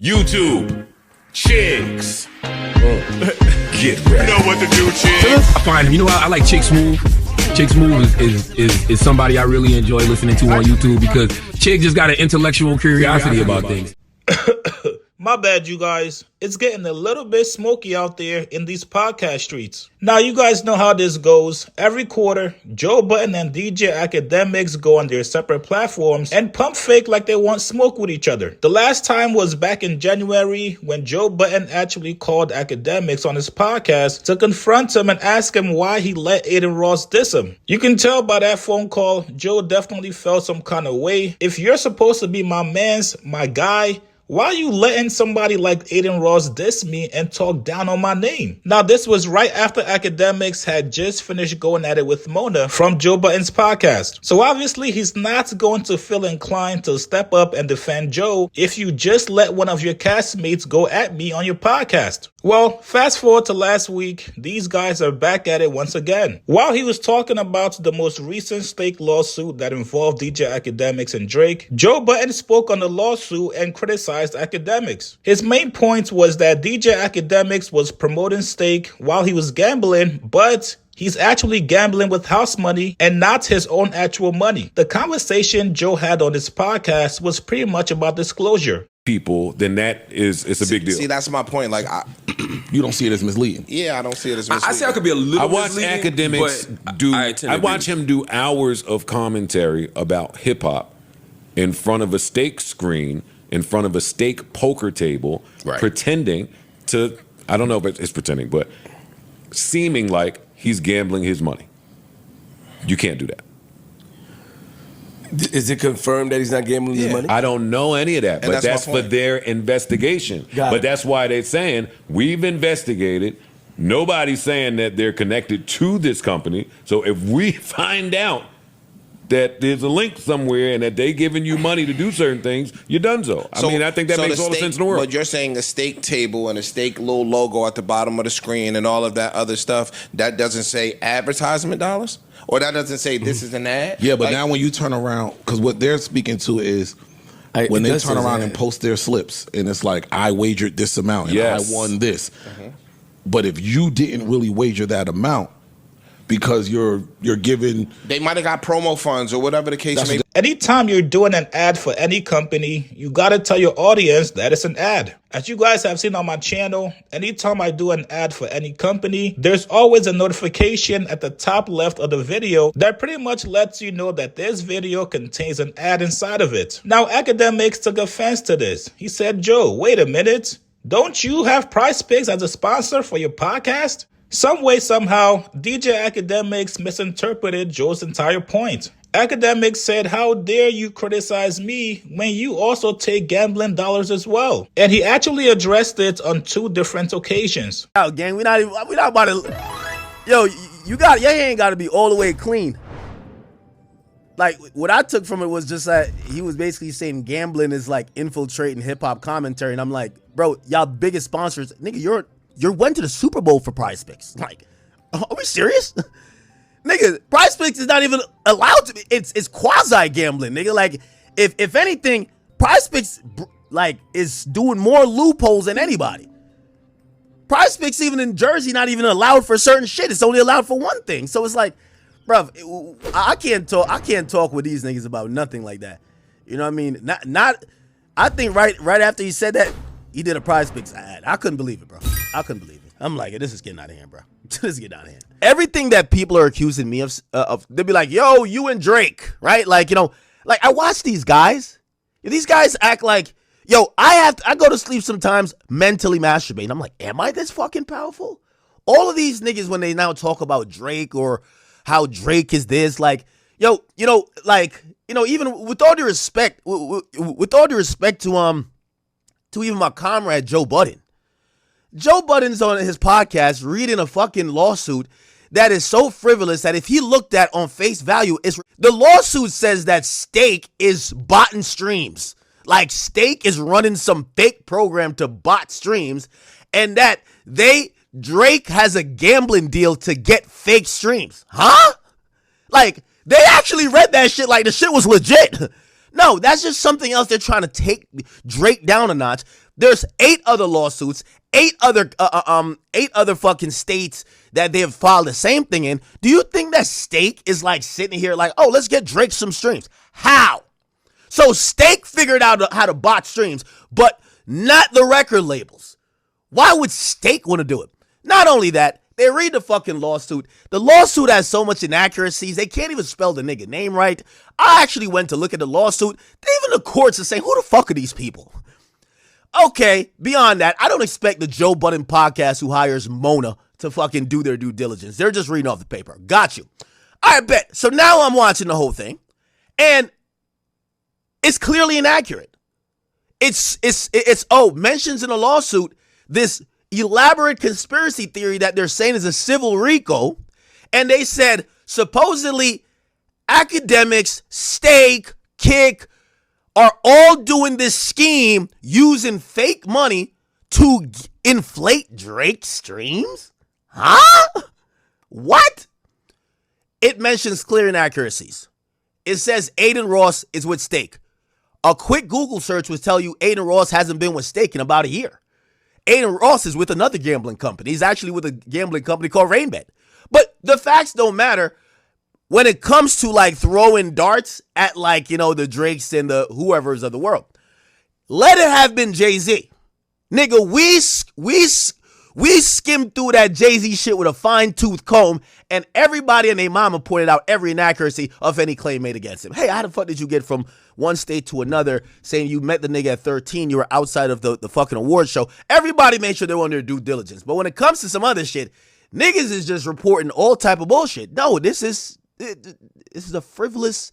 YouTube, chicks. Get ready. You know what to do, chicks. I find him. You know, I like Chick Smooth. Chick Smooth is somebody I really enjoy listening to on YouTube because Chick just got an intellectual curiosity about things. My bad, you guys. It's getting a little bit smoky out there in these podcast streets. Now, you guys know how this goes. Every quarter, Joe Budden and DJ Akademiks go on their separate platforms and pump fake like they want smoke with each other. The last time was back in January when Joe Budden actually called Akademiks on his podcast to confront him and ask him why he let Aiden Ross diss him. You can tell by that phone call, Joe definitely felt some kind of way. If you're supposed to be my guy, why are you letting somebody like Aiden Ross diss me and talk down on my name? Now, this was right after Akademiks had just finished going at it with Mona from Joe Budden's podcast. So obviously, he's not going to feel inclined to step up and defend Joe if you just let one of your castmates go at me on your podcast. Well, fast forward to last week, these guys are back at it once again. While he was talking about the most recent stake lawsuit that involved DJ Akademiks and Drake, Joe Budden spoke on the lawsuit and criticized Akademiks. His main point was that DJ Akademiks was promoting stake while he was gambling, but he's actually gambling with house money and not his own actual money. The conversation Joe had on his podcast was pretty much about disclosure. People, then it's a big deal. See, that's my point. Like, You don't see it as misleading. yeah, I don't see it as misleading. I say I could be a little I watch misleading, Akademiks but do. I tend to I agree watch with him do hours of commentary about hip hop in front of a stake screen, in front of a stake poker table, Right. pretending to. I don't know if it's pretending, but seeming like he's gambling his money. You can't do that. Is it confirmed that he's not gambling his money? I don't know any of that, And but that's that's my for point. their investigation. Got But it. that's why they're saying we've investigated. Nobody's saying that they're connected to this company. So if we find out that there's a link somewhere and that they giving you money to do certain things, you're done so. I mean, I think that makes all the sense in the world. But you're saying a stake table and a stake little logo at the bottom of the screen and all of that other stuff, that doesn't say advertisement dollars? Or that doesn't say this is an ad? Yeah, but Like, now when you turn around, because what they're speaking to is when it they does turn say around that. and post their slips, and it's like, I wagered this amount and Yes. I won this. But if you didn't really wager that amount because you're giving, they might have got promo funds or whatever the case That's may be. Anytime you're doing an ad for any company, you gotta tell your audience that it's an ad. As you guys have seen on my channel, anytime I do an ad for any company, there's always a notification at the top left of the video that pretty much lets you know that this video contains an ad inside of it. Now, Akademiks took offense to this. He said, Joe, wait a minute. Don't you have Prize Picks as a sponsor for your podcast? Some way, somehow, DJ Akademiks misinterpreted Joe's entire point. Akademiks said, how dare you criticize me when you also take gambling dollars as well? And he actually addressed it on two different occasions. Out, gang. We not about to. Yo, you got your hand got to be all the way clean. Like, what I took from it was just that he was basically saying gambling is like infiltrating hip hop commentary, and I'm like, bro, y'all biggest sponsors, nigga, you went to the Super Bowl for Prize Picks. Like, are we serious? Nigga, Prize Picks is not even allowed to be. It's quasi gambling, nigga. Like, if anything, Prize Picks like is doing more loopholes than anybody. Prize Picks, even in Jersey, not even allowed for certain shit. It's only allowed for one thing. So it's like, bruv, I can't talk with these niggas about nothing like that. You know what I mean? Not. I think right after he said that, he did a Prize Picks ad. I couldn't believe it, bro. I couldn't believe it. I'm like, this is getting out of hand, bro. This is getting out of hand. Everything that people are accusing me of, they'll be like, yo, you and Drake, right? Like, you know, like I watch these guys. These guys act like, yo, I go to sleep sometimes mentally masturbating. I'm like, am I this fucking powerful? All of these niggas, when they now talk about Drake or how Drake is this, like, yo, you know, like, you know, even with all due respect, with all due respect to even my comrade Joe Budden. Joe Budden's on his podcast reading a fucking lawsuit that is so frivolous that if he looked at on face value, the lawsuit says that Stake is botting streams. Like Stake is running some fake program to bot streams, and that Drake has a gambling deal to get fake streams. Huh? Like, they actually read that shit like the shit was legit. No, that's just something else they're trying to take Drake down a notch. There's 8 other lawsuits, 8 other fucking states that they have filed the same thing in. Do you think that Stake is like sitting here like, oh, let's get Drake some streams? How? So Stake figured out how to bot streams, but not the record labels. Why would Stake want to do it? Not only that, they read the fucking lawsuit. The lawsuit has so much inaccuracies, they can't even spell the nigga name right. I actually went to look at the lawsuit. Even the courts are saying, who the fuck are these people? Okay, beyond that, I don't expect the Joe Budden podcast who hires Mona to fucking do their due diligence. They're just reading off the paper. Got you. All right, bet. So now I'm watching the whole thing, and it's clearly inaccurate. It's mentions in a lawsuit this elaborate conspiracy theory that they're saying is a civil RICO, and they said supposedly Akademiks, Stake, Kick are all doing this scheme using fake money to inflate Drake streams? Huh? What? It mentions clear inaccuracies. It says Aiden Ross is with Stake. A quick Google search would tell you Aiden Ross hasn't been with Stake in about a year. Aiden Ross is with another gambling company. He's actually with a gambling company called Rainbet. But the facts don't matter when it comes to like throwing darts at like, you know, the Drakes and the whoever's of the world. Let it have been Jay-Z. Nigga, we skimmed through that Jay-Z shit with a fine-tooth comb, and everybody and their mama pointed out every inaccuracy of any claim made against him. Hey, how the fuck did you get from one state to another saying you met the nigga at 13, you were outside of the fucking award show? Everybody made sure they were on their due diligence. But when it comes to some other shit, niggas is just reporting all type of bullshit. No, this is a frivolous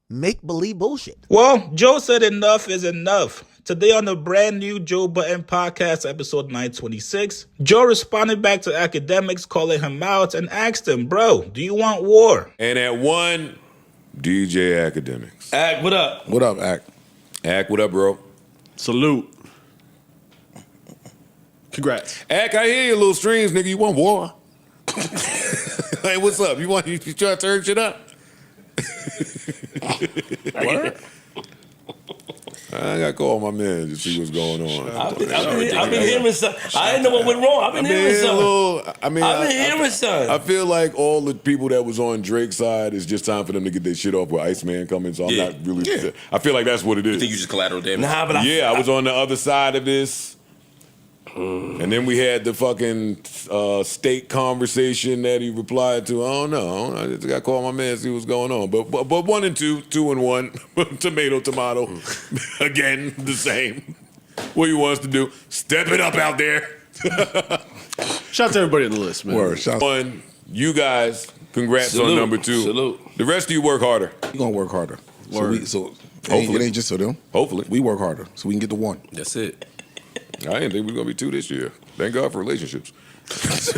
make-believe bullshit. Well, Joe said enough is enough. Today on the brand new Joe Budden podcast, episode 926, Joe responded back to Akademiks, calling him out and asked him, bro, do you want war? And at one, DJ Akademiks. Ack, what up? What up, Ack? Ack, what up, bro? Salute. Congrats. Ack, I hear your little streams, nigga. You want war? Hey, what's up? You trying to turn shit up? What? I gotta call my man to see what's going on. I've been hearing something. I didn't know what went wrong. I've been hearing something. I've been hearing something. I feel like all the people that was on Drake's side, it's just time for them to get their shit off with Iceman coming. So I'm not really. Yeah. I feel like that's what it is. You think you just collateral damage? Nah, but I was on the other side of this. And then we had the fucking state conversation that he replied to. I don't know. I just got to call my man, see what's going on. But 1 and 2, 2 and 1, tomato. Again, the same. What he wants to do, step it up out there. Shout out to everybody on the list, man. Word, shout out. One, you guys, congrats Salute. on number 2. Salute. The rest of you work harder. We gonna work harder. Word. So Hopefully. it ain't just for them. Hopefully. We work harder so we can get to 1. That's it. I didn't think we were going to be 2 this year. Thank God for relationships. There's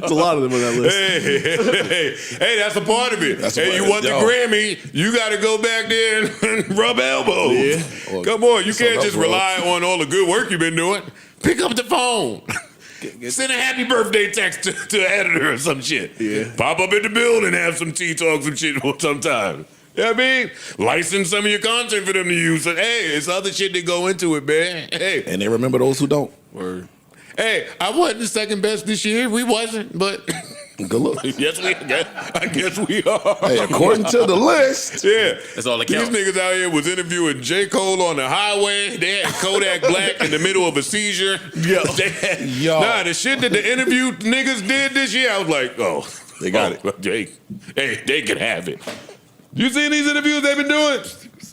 a lot of them on that list. Hey, that's a part of it. Hey, you won the Yo. Grammy, you got to go back there and rub elbows. Yeah. Come on, you So can't up, just bro. rely on all the good work you've been doing. Pick up the phone. Send a happy birthday text to an editor or some shit. Yeah. Pop up in the building, have some tea talk, some shit sometime. You know what I mean? License some of your content for them to use. So, hey, it's other shit that go into it, man. Hey. And they remember those who don't. Word. Hey, I wasn't the second best this year. We wasn't, but Good look. yes, I guess we are. Hey, according to the list. Yeah. That's all that These counts. niggas out here was interviewing J. Cole on the highway. They had Kodak Black in the middle of a seizure. Yo. Yo. Nah, the shit that the interview niggas did this year, I was like, oh. They got it. Hey, they can have it. You seen these interviews they've been doing?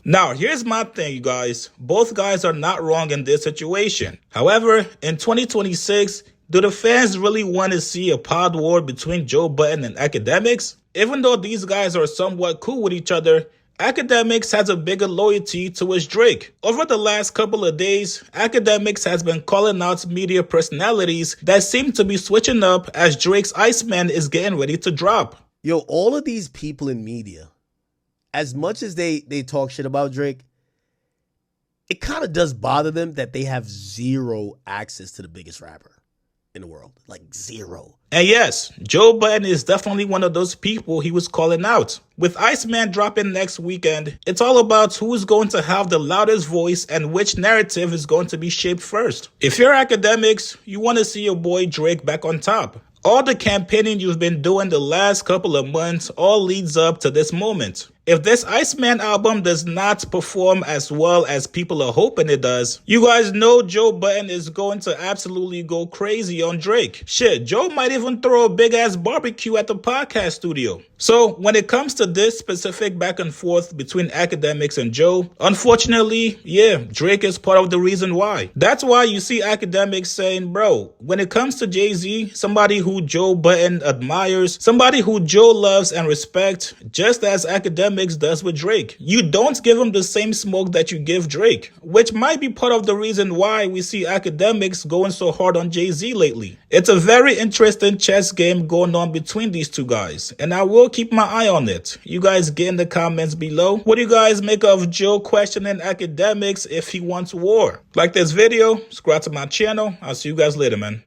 Now, here's my thing, you guys. Both guys are not wrong in this situation. However, in 2026, do the fans really want to see a pod war between Joe Budden and Akademiks? Even though these guys are somewhat cool with each other, Akademiks has a bigger loyalty towards Drake. Over the last couple of days, Akademiks has been calling out media personalities that seem to be switching up as Drake's Iceman is getting ready to drop. Yo, all of these people in media, as much as they talk shit about Drake, it kind of does bother them that they have zero access to the biggest rapper. in the world. Like 0. And yes, Joe Budden is definitely one of those people he was calling out. With Iceman dropping next weekend, it's all about who's going to have the loudest voice and which narrative is going to be shaped first. If you're Akademiks, you want to see your boy Drake back on top. All the campaigning you've been doing the last couple of months all leads up to this moment. If this Iceman album does not perform as well as people are hoping it does, you guys know Joe Budden is going to absolutely go crazy on Drake. Shit, Joe might even throw a big ass barbecue at the podcast studio. So when it comes to this specific back and forth between Akademiks and Joe, unfortunately, yeah, Drake is part of the reason why. That's why you see Akademiks saying, bro, when it comes to Jay-Z, somebody who Joe Budden admires, somebody who Joe loves and respects, just as Akademiks does with Drake. You don't give him the same smoke that you give Drake, which might be part of the reason why we see Akademiks going so hard on Jay-Z lately. It's a very interesting chess game going on between these two guys, and I will keep my eye on it. You guys get in the comments below. What do you guys make of Joe questioning Akademiks if he wants war? Like this video, subscribe to my channel. I'll see you guys later, man.